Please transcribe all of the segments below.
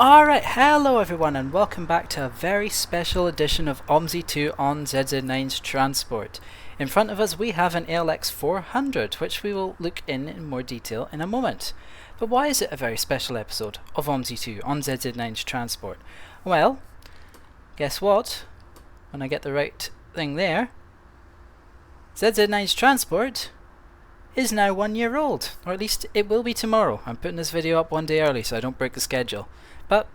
Alright, hello everyone and welcome back to a very special edition of OMSI 2 on ZZ9's Transport. In front of us we have an ALX 400, which we will look in more detail in a moment. But why is it a very special episode of OMSI 2 on ZZ9's Transport? Well, guess what? When I get the right thing there, ZZ9's Transport is now 1 year old, or at least it will be tomorrow. I'm putting this video up one day early so I don't break the schedule. But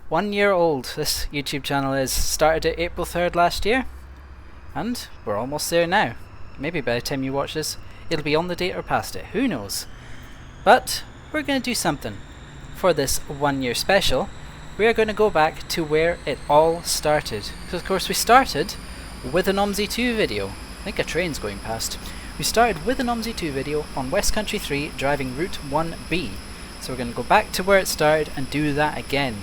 1 year old this YouTube channel is. Started it April 3rd last year, and we're almost there now. Maybe by the time you watch this it'll be on the date or past it, who knows. But we're going to do something for this 1 year special. We are going to go back to where it all started, because of course we started with an OMSI 2 video. I think a train's going past. We started with an OMSI 2 video on West Country 3 driving Route 1B. So we're going to go back to where it started and do that again.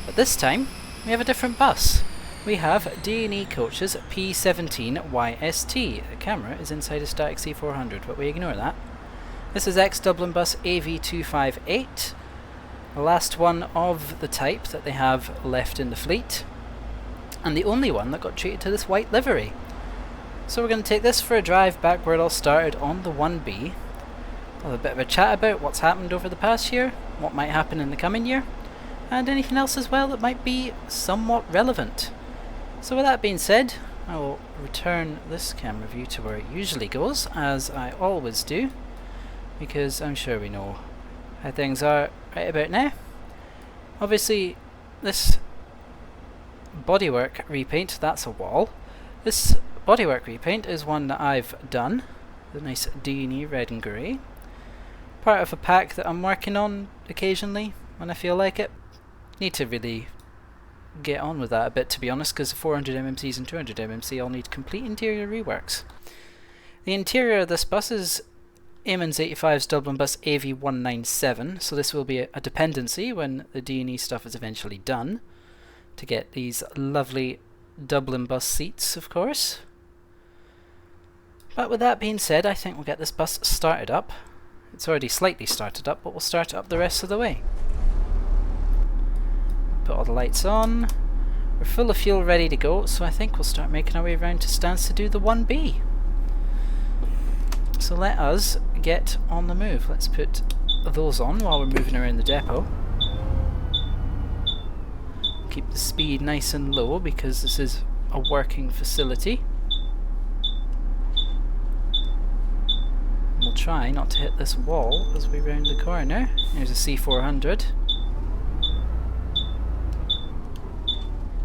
But this time we have a different bus. We have D&E Coaches P17 YST. The camera is inside a static C400, but we ignore that. This is ex-Dublin bus AV258. The last one of the type that they have left in the fleet, and the only one that got treated to this white livery. So we're going to take this for a drive back where it all started on the 1B. We'll have a bit of a chat about what's happened over the past year, what might happen in the coming year, and anything else as well that might be somewhat relevant. So with that being said, I will return this camera view to where it usually goes, as I always do, because I'm sure we know how things are right about now. Obviously this bodywork repaint, that's a wall. This bodywork repaint is one that I've done, the nice D&E red and grey. Part of a pack that I'm working on occasionally when I feel like it. Need to really get on with that a bit, to be honest, because 400 MMCs and 200 MMC all need complete interior reworks. The interior of this bus is Eamon's 85's Dublin bus AV197, so this will be a dependency when the D&E stuff is eventually done, to get these lovely Dublin bus seats, of course. But with that being said, I think we'll get this bus started up. It's already slightly started up, but we'll start it up the rest of the way. Put all the lights on. We're full of fuel ready to go, so I think we'll start making our way around to stands to do the 1B. So let us get on the move. Let's put those on while we're moving around the depot. Keep the speed nice and low because this is a working facility. We'll try not to hit this wall as we round the corner. There's a C400.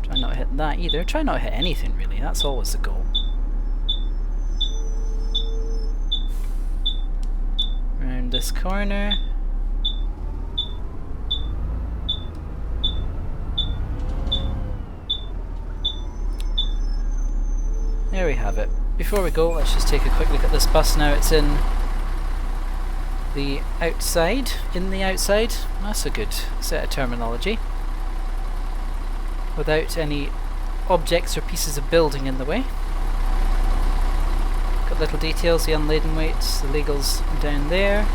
Try not to hit that either. Try not to hit anything really, that's always the goal. Round this corner. There we have it. Before we go, let's just take a quick look at this bus now. It's in the outside. That's a good set of terminology. Without any objects or pieces of building in the way. Got little details, the unladen weights, the legals down there.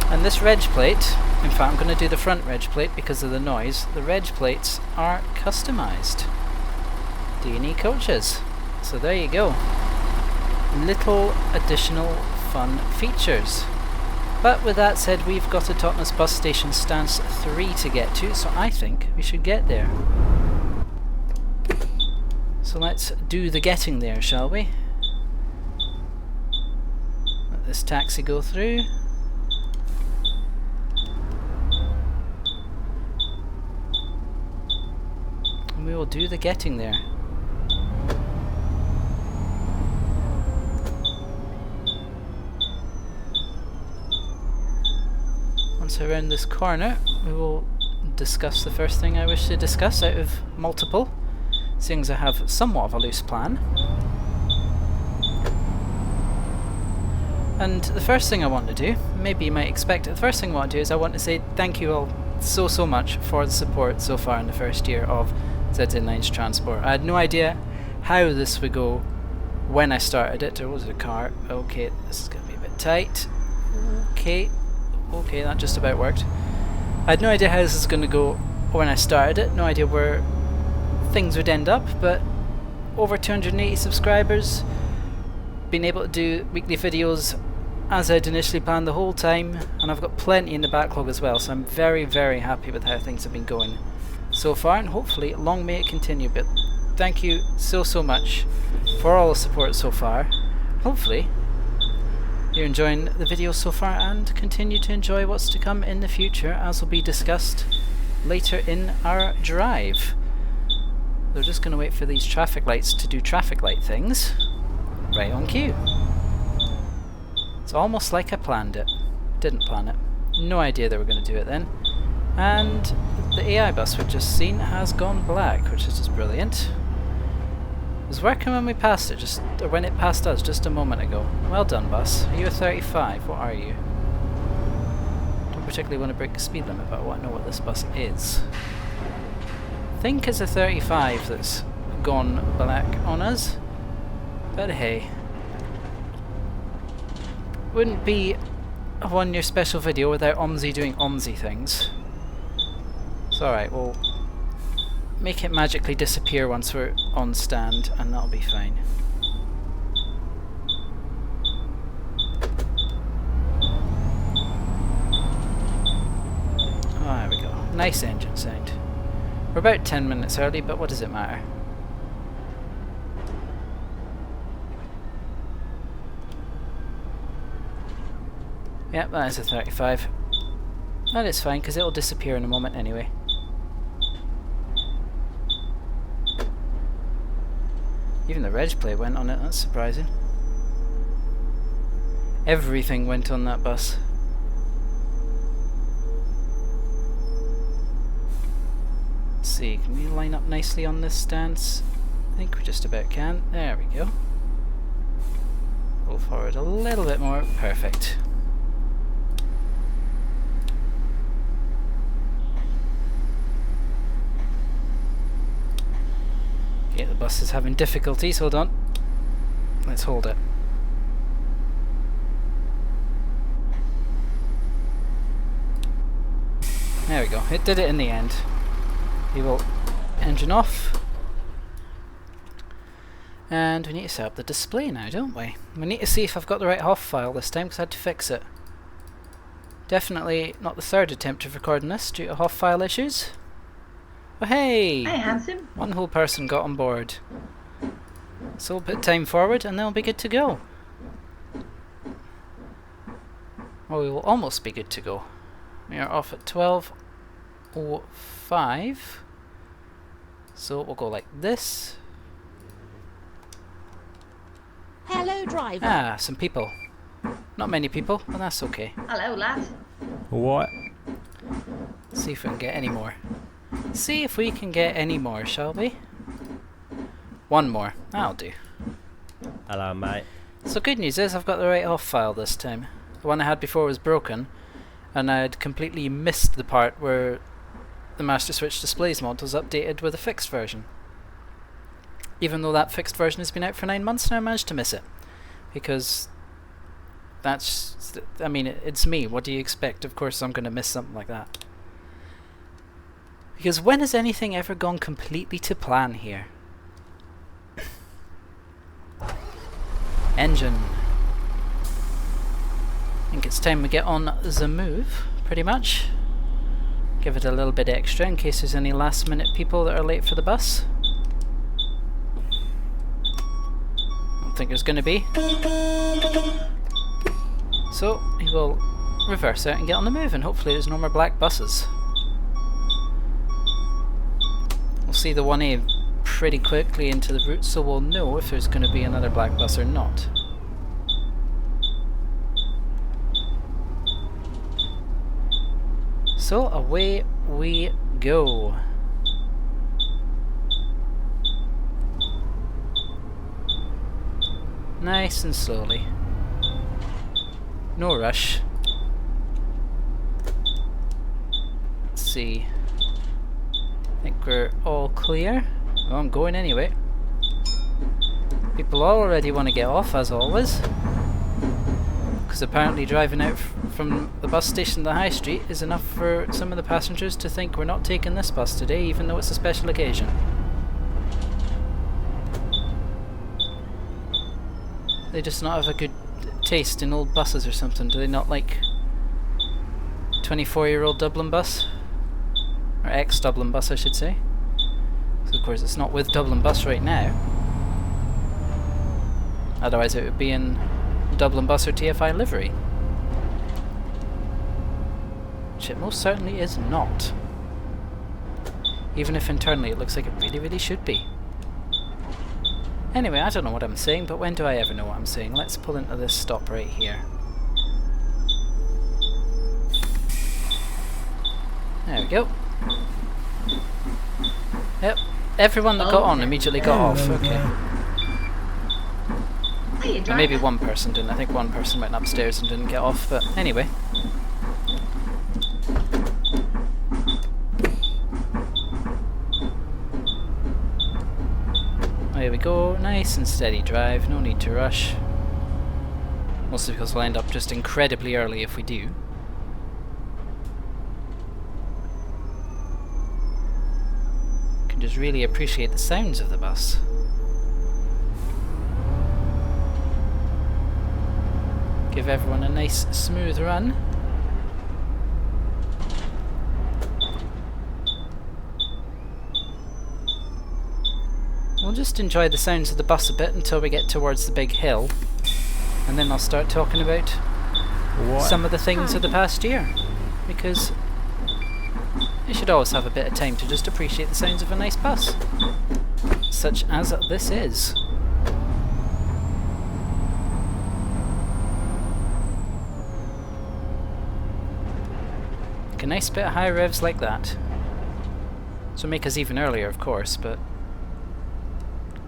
And this reg plate, in fact I'm going to do the front reg plate because of the noise. The reg plates are customised. D&E Coaches. So there you go. Little additional fun features. But with that said, we've got a Totnes bus station stance 3 to get to, so I think we should get there. So let's do the getting there, shall we? Let this taxi go through. And we will do the getting there. Once around this corner, we will discuss the first thing I wish to discuss out of multiple, seeing as I have somewhat of a loose plan. And the first thing I want to do, maybe you might expect it, the first thing I want to do is I want to say thank you all so much for the support so far in the first year of ZZ9's Transport. I had no idea how this would go when I started it. There was a car. Okay, this is going to be a bit tight. Okay, that just about worked. I had no idea how this was going to go when I started it, no idea where things would end up, but over 280 subscribers, been able to do weekly videos as I'd initially planned the whole time, and I've got plenty in the backlog as well, so I'm very, very happy with how things have been going so far, and hopefully long may it continue. But thank you so much for all the support so far. Hopefully you're enjoying the videos so far and continue to enjoy what's to come in the future, as will be discussed later in our drive. We're just going to wait for these traffic lights to do traffic light things. Right on cue. It's almost like I planned it. Didn't plan it. No idea they were going to do it then. And the AI bus we've just seen has gone black, which is just brilliant. It was working when we passed it, or when it passed us just a moment ago. Well done, bus. Are you a 35? What are you? Don't particularly want to break the speed limit, but I want to know what this bus is. I think it's a 35 that's gone black on us. But hey. Wouldn't be a 1 year special video without OMSI doing OMSI things. It's alright, we'll make it magically disappear once we're on stand, and that'll be fine. Oh, there we go. Nice engine sound. We're about 10 minutes early, but what does it matter? Yep, that is a 35. And it's fine, because it'll disappear in a moment anyway. Even the reg plate went on it, that's surprising. Everything went on that bus. Let's see, can we line up nicely on this stance? I think we just about can. There we go. Pull forward a little bit more. Perfect. Okay, the bus is having difficulties. Hold on. Let's hold it. There we go. It did it in the end. We will engine off. And we need to set up the display now, don't we? We need to see if I've got the right HOF file this time, because I had to fix it. Definitely not the third attempt of recording this due to HOF file issues. Oh hey! Hi, handsome. One whole person got on board. So we'll put time forward and then we'll be good to go. Well, we will almost be good to go. We are off at 12:05. So we'll go like this. Hello, driver. Ah, some people. Not many people, but that's okay. Hello, lad. What? Let's see if we can get any more. See if we can get any more, shall we? One more. That'll do. Hello, mate. So good news is I've got the right HOF file this time. The one I had before was broken, and I'd completely missed the part where the Master Switch Displays mod was updated with a fixed version. Even though that fixed version has been out for 9 months now, I managed to miss it. Because that's... I mean, it's me. What do you expect? Of course I'm going to miss something like that. Because when has anything ever gone completely to plan here? Engine. I think it's time we get on the move, pretty much. Give it a little bit extra in case there's any last minute people that are late for the bus. Don't think there's going to be. So we will reverse out and get on the move, and hopefully there's no more black buses. We'll see the 1A pretty quickly into the route, so we'll know if there's going to be another black bus or not. So away we go. Nice and slowly. No rush. Let's see. I think we're all clear. Well, I'm going anyway. People already want to get off, as always. because apparently driving out from the bus station to the high street is enough for some of the passengers to think we're not taking this bus today, even though it's a special occasion. They just not have a good taste in old buses or something. Do they not like 24-year-old Dublin bus? Or ex-Dublin bus, I should say. So of course it's not with Dublin bus right now. Otherwise it would be in Dublin bus or TFI livery. Which it most certainly is not. Even if internally it looks like it really, really should be. Anyway, I don't know what I'm saying, but when do I ever know what I'm saying? Let's pull into this stop right here. There we go. Yep, everyone that got on immediately got off, okay. Or maybe one person didn't. I think one person went upstairs and didn't get off, but anyway. There we go, nice and steady drive, no need to rush. Mostly because we'll end up just incredibly early if we do. Can just really appreciate the sounds of the bus. Give everyone a nice smooth run. We'll just enjoy the sounds of the bus a bit until we get towards the big hill, and then I'll start talking about some of the things of the past year, because you should always have a bit of time to just appreciate the sounds of a nice bus, such as this is. Like a nice bit of high revs like that. This will make us even earlier, of course, but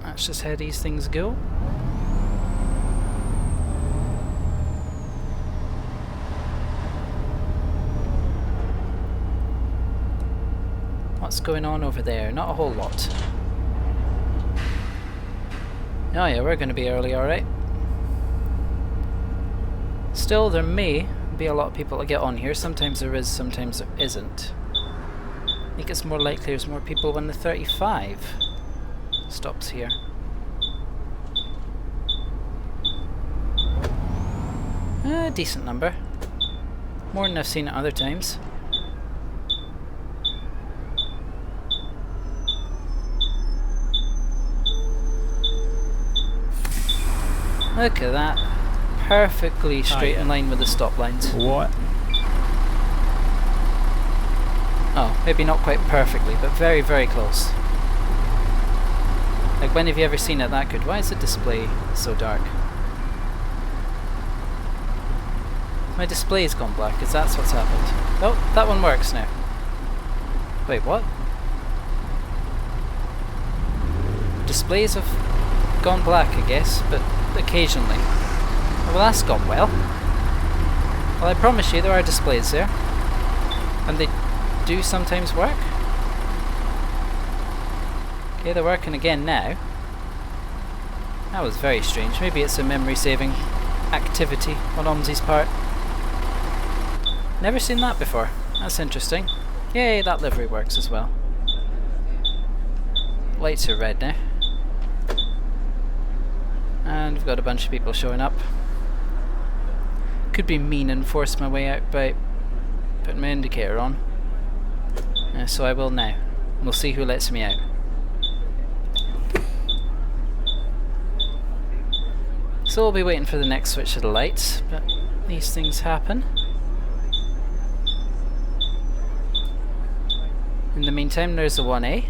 that's just how these things go. What's going on over there? Not a whole lot. Oh yeah, we're going to be early, alright. Still, there may be a lot of people that get on here. Sometimes there is, sometimes there isn't. I think it's more likely there's more people when the 35 stops here. A decent number. More than I've seen at other times. Look at that. Perfectly straight in line with the stop lines. What? Oh, maybe not quite perfectly, but very, very close. Like, when have you ever seen it that good? Why is the display so dark? My display's gone black, is that's what's happened? Oh, that one works now. Wait, what? Displays have gone black, I guess, but occasionally. Well, that's gone well. Well, I promise you there are displays there. And they do sometimes work. Okay, they're working again now. That was very strange. Maybe it's a memory saving activity on OMSI's part. Never seen that before. That's interesting. Yay, that livery works as well. Lights are red now. And we've got a bunch of people showing up. Could be mean and force my way out by putting my indicator on. So I will now. We'll see who lets me out. So we'll be waiting for the next switch of the lights, but these things happen. In the meantime, there's a 1A.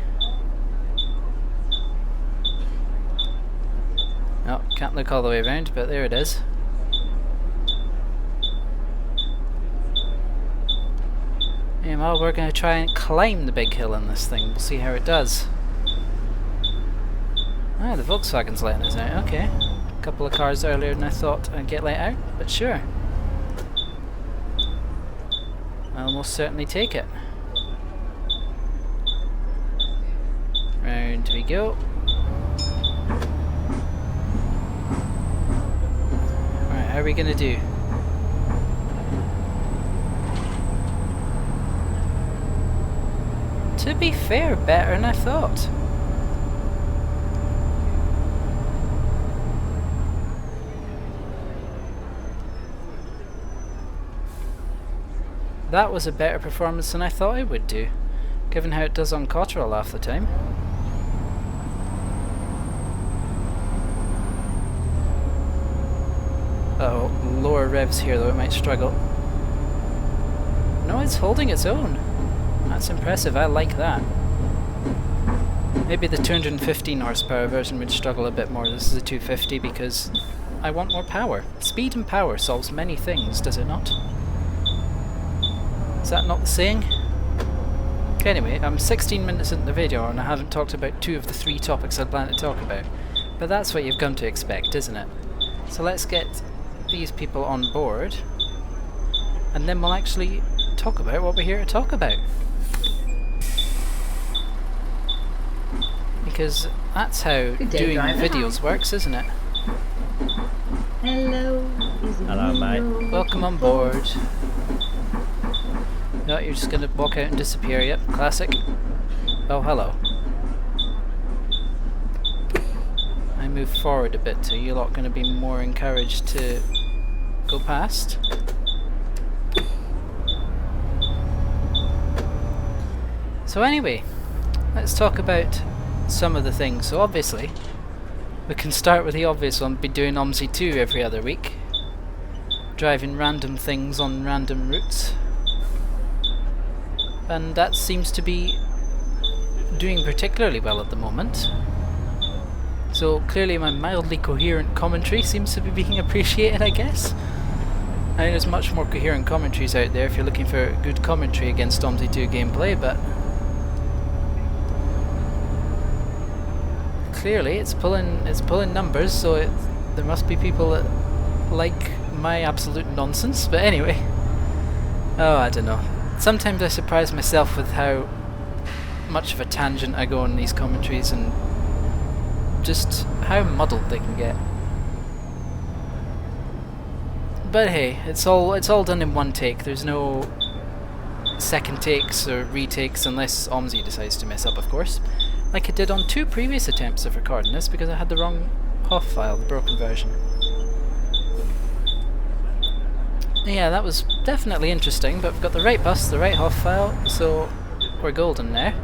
Oh, can't look all the way around, but there it is. And well, we're going to try and climb the big hill in this thing. We'll see how it does. Ah, the Volkswagen's letting us out, okay. A couple of cars earlier than I thought I'd get let out, but sure. I'll most certainly take it. Round we go. Right, how are we gonna do? To be fair, better than I thought. That was a better performance than I thought it would do, given how it does on Cotterell half the time. Uh-oh, lower revs here though, it might struggle. No, it's holding its own. That's impressive, I like that. Maybe the 215 horsepower version would struggle a bit more. This is a 250 because I want more power. Speed and power solves many things, does it not? Is that not the saying? Okay, anyway, I'm 16 minutes into the video and I haven't talked about 2 of the 3 topics I'd planned to talk about. But that's what you've come to expect, isn't it? So let's get these people on board and then we'll actually talk about what we're here to talk about. Because that's how doing videos works, isn't it? Hello. Hello, mate. Welcome on board. No, you're just gonna walk out and disappear, yep, classic. Oh, hello. I move forward a bit, so you're not gonna be more encouraged to go past. So anyway, let's talk about some of the things. So obviously, we can start with the obvious one, be doing OMSI 2 every other week. Driving random things on random routes. And that seems to be doing particularly well at the moment. So clearly my mildly coherent commentary seems to be being appreciated, I guess. I mean, there's much more coherent commentaries out there if you're looking for good commentary against OMSI 2 gameplay, but clearly it's pulling numbers, so there must be people that like my absolute nonsense. But anyway, oh, I don't know. Sometimes I surprise myself with how much of a tangent I go on these commentaries and just how muddled they can get. But hey, it's all done in one take. There's no second takes or retakes unless OMSI decides to mess up, of course. Like it did on 2 previous attempts of recording this because I had the wrong HOF file, the broken version. Yeah, that was definitely interesting, but we've got the right bus, the right HOF file, so we're golden there.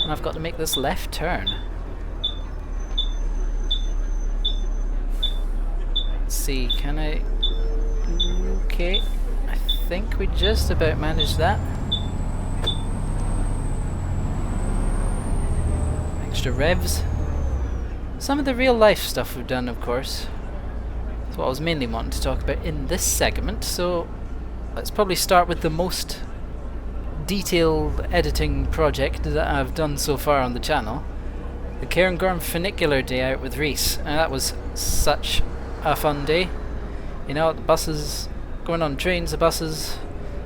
And I've got to make this left turn. Let's see, can I... Okay, I think we just about managed that. Extra revs. Some of the real life stuff we've done, of course. That's what I was mainly wanting to talk about in this segment, so let's probably start with the most detailed editing project that I've done so far on the channel. The Cairngorm funicular day out with Reese, and that was such a fun day. You know, the buses, going on trains, the buses,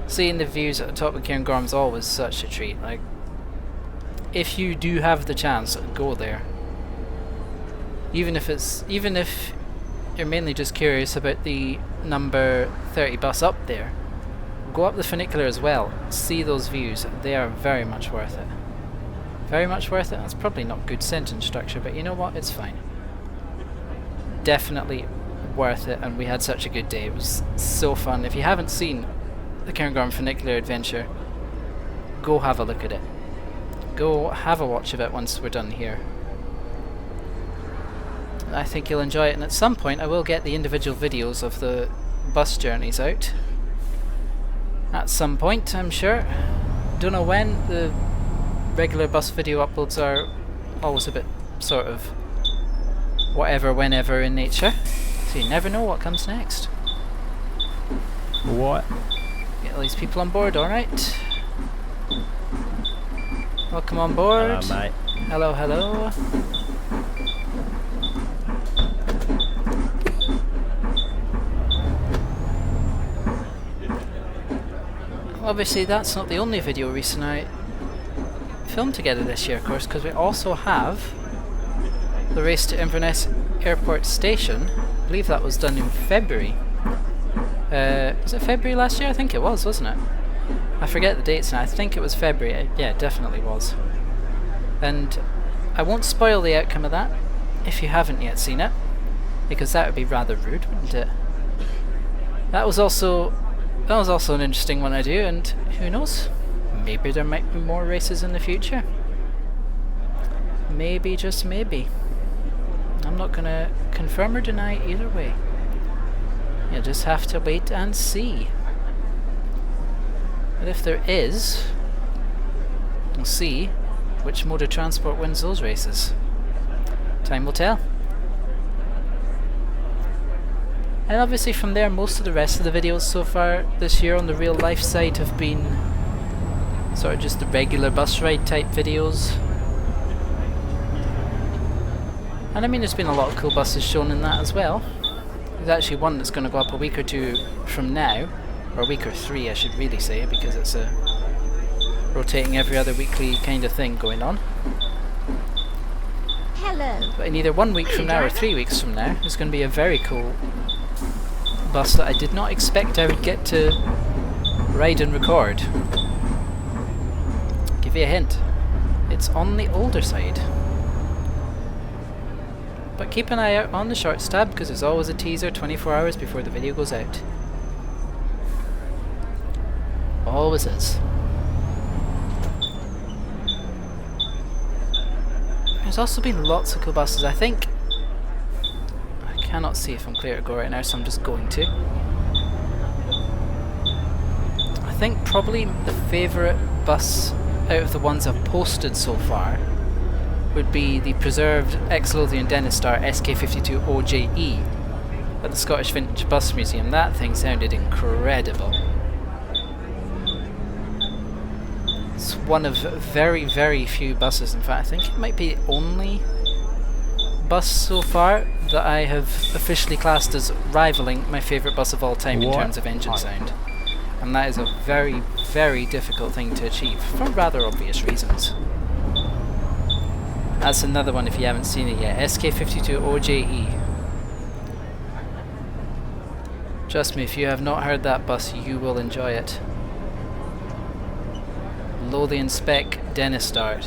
seeing the views at the top of Cairngorm is always such a treat. Like, if you do have the chance, go there. Even if you're mainly just curious about the number 30 bus up there, go up the funicular as well, see those views, they are very much worth it. Very much worth it. That's probably not good sentence structure, but you know what, it's fine. Definitely worth it, and we had such a good day. It was so fun. If you haven't seen the Cairngorm funicular adventure, go have a look at it. Go have a watch of it once we're done here. I think you'll enjoy it, and at some point I will get the individual videos of the bus journeys out. At some point, I'm sure. Don't know when. The regular bus video uploads are always a bit sort of whatever, whenever in nature. So you never know what comes next. What? Get all these people on board, alright. Welcome on board. Hello, mate. Hello, hello. Obviously that's not the only video Reese and I filmed together this year, of course, because we also have the race to Inverness Airport Station. I believe that was done in February. Was it February last year? I think it was, wasn't it? I forget the dates now. I think it was February. Yeah, it definitely was. And I won't spoil the outcome of that if you haven't yet seen it, because that would be rather rude, wouldn't it? That was also an interesting one to do, and who knows? Maybe there might be more races in the future. Maybe, just maybe. I'm not gonna confirm or deny either way. You'll just have to wait and see. But if there is, we'll see which mode of transport wins those races. Time will tell. And obviously from there, most of the rest of the videos so far this year on the real life side have been sort of just the regular bus ride type videos. And I mean, there's been a lot of cool buses shown in that as well. There's actually one that's going to go up a week or two from now, or a week or three I should really say, because it's a rotating every other weekly kind of thing going on. Hello. But in either 1 week from now or 3 weeks from now, there's going to be a very cool bus that I did not expect I would get to ride and record. Give you a hint, it's on the older side. But keep an eye out on the shorts tab, because there's always a teaser 24 hours before the video goes out. Always is. There's also been lots of cool buses. I think I cannot see if I'm clear to go right now, so I'm just going to. I think probably the favourite bus out of the ones I've posted so far would be the preserved ex-Lothian Denistar SK52 OHC at the Scottish Vintage Bus Museum. That thing sounded incredible. It's one of very, very few buses. In fact, I think it might be the only bus so far that I have officially classed as rivaling my favourite bus of all time in terms of engine sound. And that is a very, very difficult thing to achieve, for rather obvious reasons. That's another one if you haven't seen it yet. SK52 OHC. Trust me, if you have not heard that bus, you will enjoy it. Lothian spec Denistar.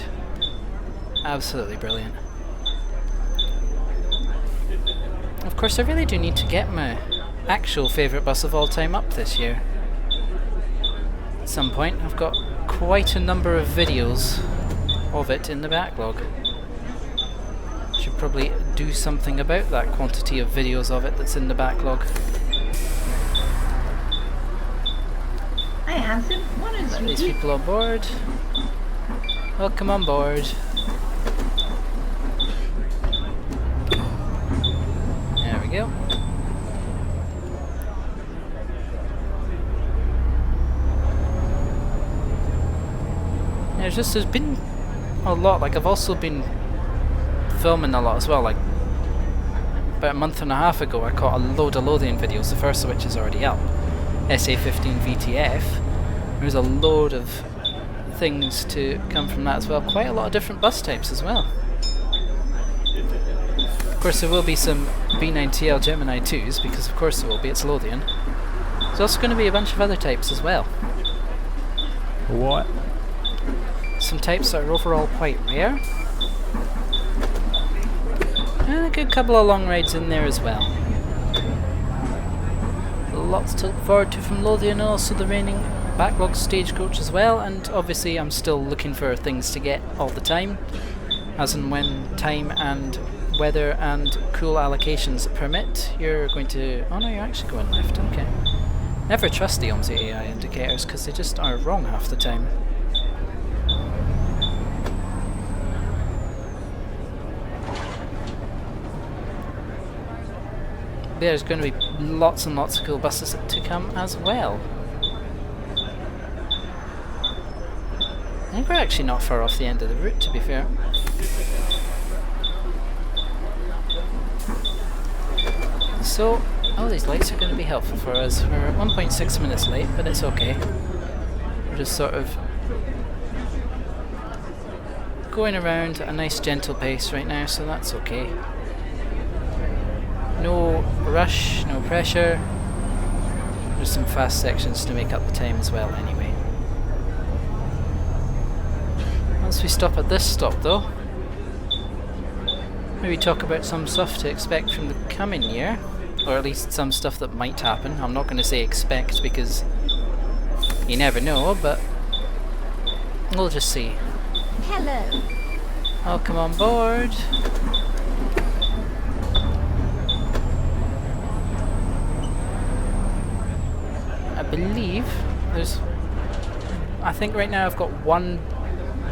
Absolutely brilliant. Of course, I really do need to get my actual favourite bus of all time up this year. At some point, I've got quite a number of videos of it in the backlog. Should probably do something about that quantity of videos of it that's in the backlog. Hi Hanson, what is Let these people on board. Welcome on board. There we go. There's been a lot, like I've also been filming a lot as well, like about a month and a half ago I caught a load of Lothian videos, the first of which is already up. SA15 VTF. There's a load of things to come from that as well, quite a lot of different bus types as well. Of course there will be some B9TL Gemini 2s, because of course there will be, it's Lothian. There's also going to be a bunch of other types as well. What? Some types that are overall quite rare. And a good couple of long rides in there as well. Lots to look forward to from Lothian, and also the reigning backlog stagecoach as well, and obviously I'm still looking for things to get all the time, as and when time and weather and cool allocations permit. You're going to... oh no, you're actually going left, okay. Never trust the OMSI AI indicators, because they just are wrong half the time. There's going to be lots and lots of cool buses to come as well. I think we're actually not far off the end of the route, to be fair. So, oh, these lights are going to be helpful for us. We're 1.6 minutes late, but it's okay. We're just sort of going around at a nice gentle pace right now, so that's okay. No rush, no pressure. There's some fast sections to make up the time as well anyway. Once we stop at this stop though, maybe talk about some stuff to expect from the coming year, or at least some stuff that might happen. I'm not going to say expect because you never know, but we'll just see. Hello. Welcome on board. I believe I think right now I've got one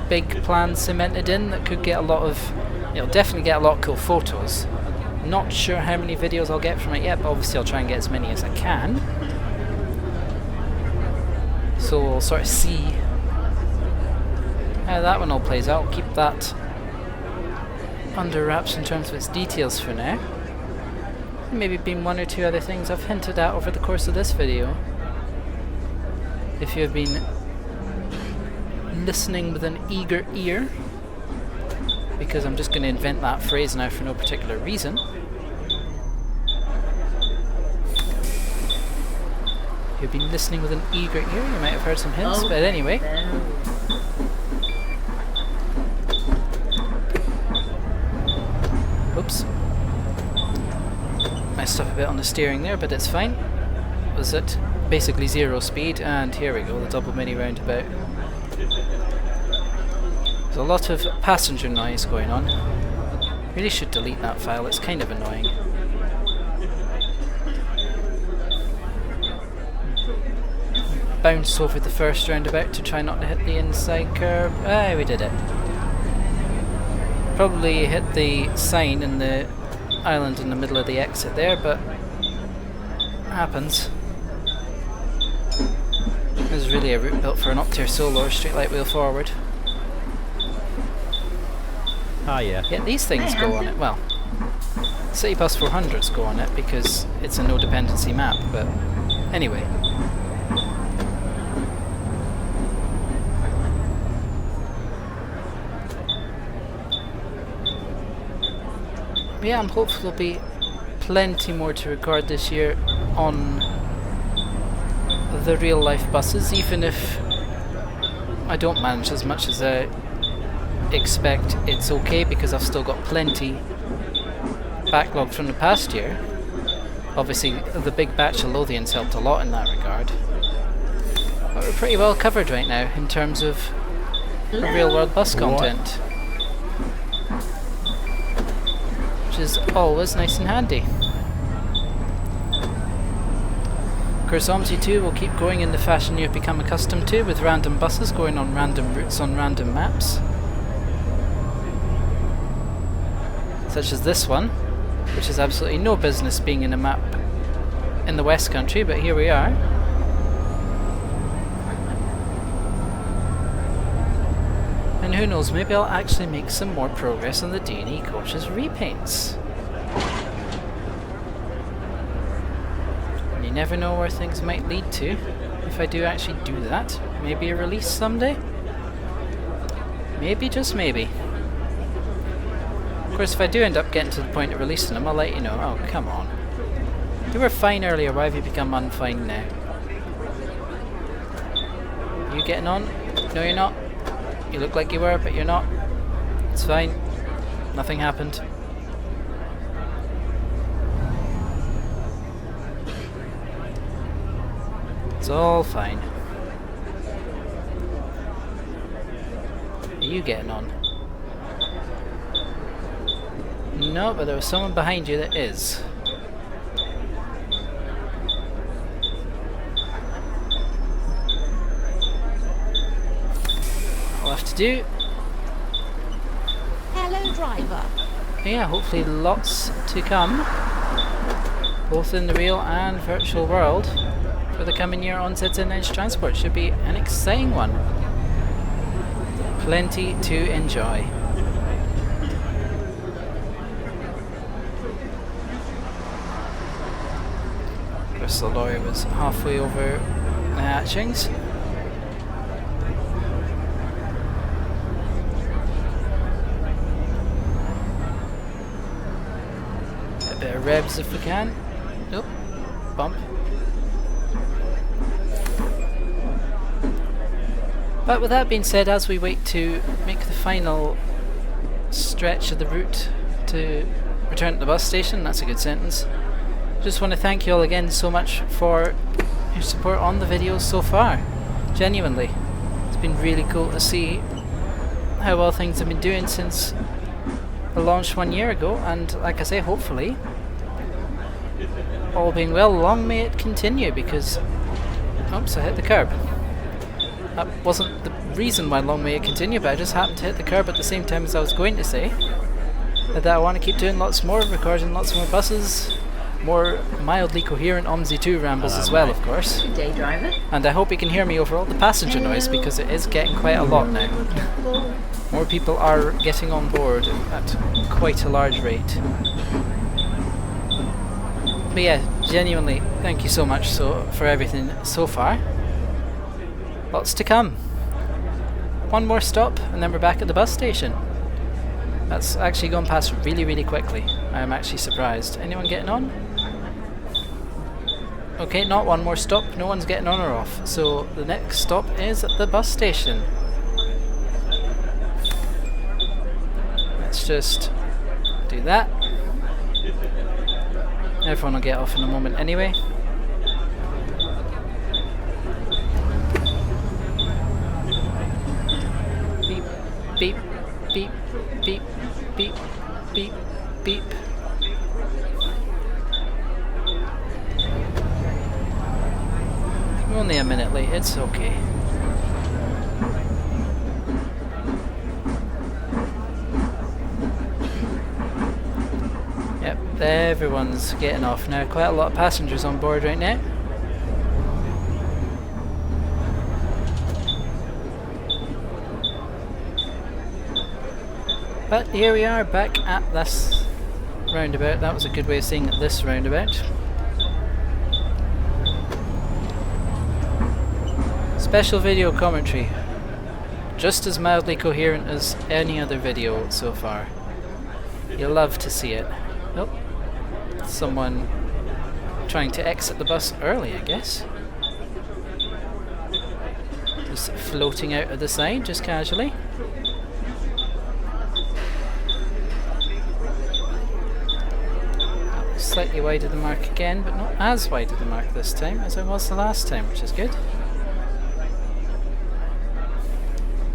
big plan cemented in that could get a lot of, it'll definitely get a lot of cool photos. Not sure how many videos I'll get from it yet, but obviously I'll try and get as many as I can. So we'll sort of see how that one all plays out. I'll keep that under wraps in terms of its details for now. Maybe been one or two other things I've hinted at over the course of this video. If you have been listening with an eager ear, because I'm just going to invent that phrase now for no particular reason. If you've been listening with an eager ear, you might have heard some hints, but anyway. Oops. Messed up a bit on the steering there, but it's fine. Was it basically 0 speed? And here we go, the double mini roundabout. There's a lot of passenger noise going on. Really should delete that file, it's kind of annoying. Bounce over the first roundabout to try not to hit the inside curb. Ah, we did it. Probably hit the sign in the island in the middle of the exit there, but happens. This is really a route built for an up-tier solo or straight light wheel forward. Ah, yeah. Yeah, these things go on it. Well, City Bus 400s go on it because it's a no dependency map, but anyway. Yeah, I'm hopeful there'll be plenty more to record this year on the real life buses, even if I don't manage as much as I expect. It's okay because I've still got plenty backlogged from the past year. Obviously the big batch of Lothians helped a lot in that regard, but we're pretty well covered right now in terms of real world bus content, which is always nice and handy. Of course, OMSI 2 will keep going in the fashion you've become accustomed to, with random buses going on random routes on random maps, such as this one, which has absolutely no business being in a map in the West Country, but here we are. And who knows, maybe I'll actually make some more progress on the D&E Coaches repaints. You never know where things might lead to if I do actually do that. Maybe a release someday? Maybe, just maybe. Of course, if I do end up getting to the point of releasing them, I'll let you know. Oh, come on. You were fine earlier, why have you become unfine now? You getting on? No, you're not. You look like you were, but you're not. It's fine. Nothing happened. It's all fine. Are you getting on? No, but there was someone behind you that is. I'll have to do. Hello, driver. Yeah, hopefully lots to come, both in the real and virtual world, for the coming year on ZZ9's Transport. Should be an exciting one. Plenty to enjoy. Of course, the lorry was halfway over the hatchings. A bit of revs if we can. Nope. Bump. But with that being said, as we wait to make the final stretch of the route to return to the bus station, that's a good sentence, just want to thank you all again so much for your support on the videos so far. Genuinely, it's been really cool to see how well things have been doing since the launch 1 year ago, and like I say, hopefully, all being well, long may it continue, because oops, I hit the curb. That wasn't the reason why long may it continue, but I just happened to hit the curb at the same time as I was going to say that I want to keep doing lots more, recording lots more buses, more mildly coherent OMSI 2 rambles as well, of course. Good day, driver. And I hope you can hear me over all the passenger noise, because it is getting quite a lot now. More people are getting on board at quite a large rate. But yeah, genuinely, thank you so much for everything so far. Lots to come. One more stop and then we're back at the bus station. That's actually gone past really, really quickly. I am actually surprised. Anyone getting on? Okay, not one more stop. No one's getting on or off. So the next stop is at the bus station. Let's just do that. Everyone will get off in a moment anyway. Beep, beep, beep, beep, beep, beep, beep. We're only a minute late, it's okay. Yep, everyone's getting off now. Quite a lot of passengers on board right now. But here we are back at this roundabout. That was a good way of saying it, this roundabout. Special video commentary. Just as mildly coherent as any other video so far. You'll love to see it. Oh, someone trying to exit the bus early, I guess. Just floating out of the side, just casually. Slightly wide of the mark again, but not as wide of the mark this time as I was the last time, which is good.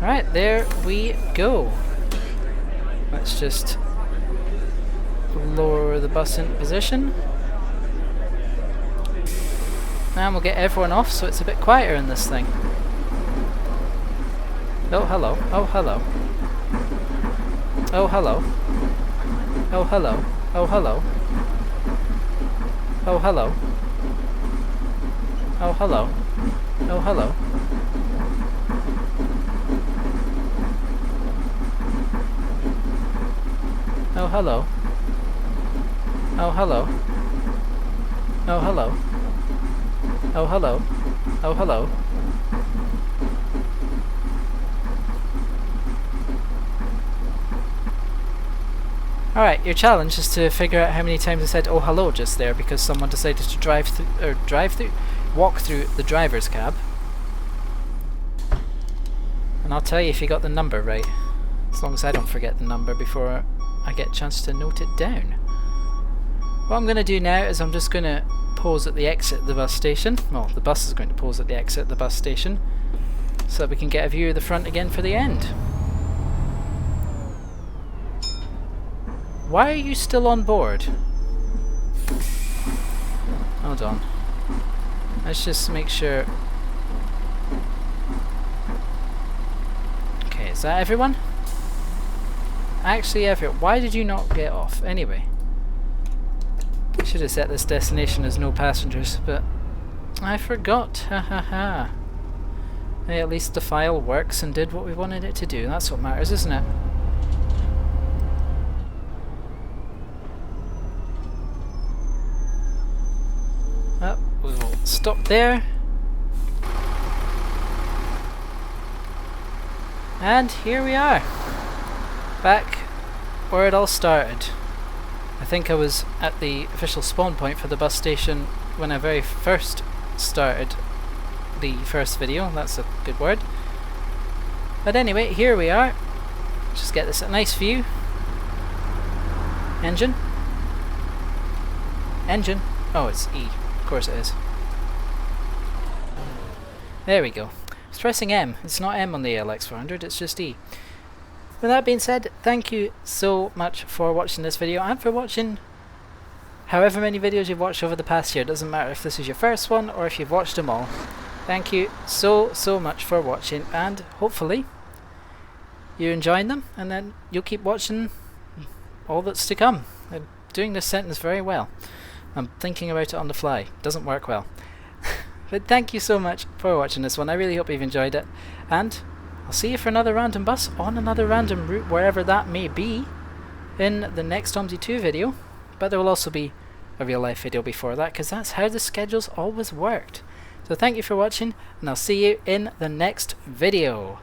Alright, there we go. Let's just lower the bus into position. And we'll get everyone off so it's a bit quieter in this thing. Oh, hello. Oh, hello. Oh, hello. Oh, hello. Oh, hello. Oh, hello. Oh, hello. Oh, hello. Oh, hello. Oh, hello. Oh, hello. Oh, hello. Oh, hello. Alright, your challenge is to figure out how many times I said oh hello just there, because someone decided to walk through the driver's cab. And I'll tell you if you got the number right, as long as I don't forget the number before I get a chance to note it down. What I'm going to do now is I'm just going to pause at the exit of the bus station. Well, the bus is going to pause at the exit of the bus station, so that we can get a view of the front again for the end. Why are you still on board? Hold on. Let's just make sure. Okay, is that everyone? Actually, everyone. Why did you not get off? Anyway. I should have set this destination as no passengers, but I forgot. Ha ha ha. Hey, at least the file works and did what we wanted it to do. That's what matters, isn't it? We will stop there. And here we are. Back where it all started. I think I was at the official spawn point for the bus station when I very first started the first video. That's a good word. But anyway, here we are. Just get this a nice view. Engine. Engine. Oh, it's E. Of course it is. There we go. It's pressing M. It's not M on the ALX400, it's just E. With that being said, thank you so much for watching this video and for watching however many videos you've watched over the past year. It doesn't matter if this is your first one or if you've watched them all. Thank you so much for watching, and hopefully you're enjoying them, and then you'll keep watching all that's to come. I'm doing this sentence very well. I'm thinking about it on the fly. Doesn't work well. But thank you so much for watching this one. I really hope you've enjoyed it, and I'll see you for another random bus on another random route, wherever that may be, in the next OMSI 2 video. But there will also be a real life video before that, because that's how the schedule's always worked. So thank you for watching, and I'll see you in the next video.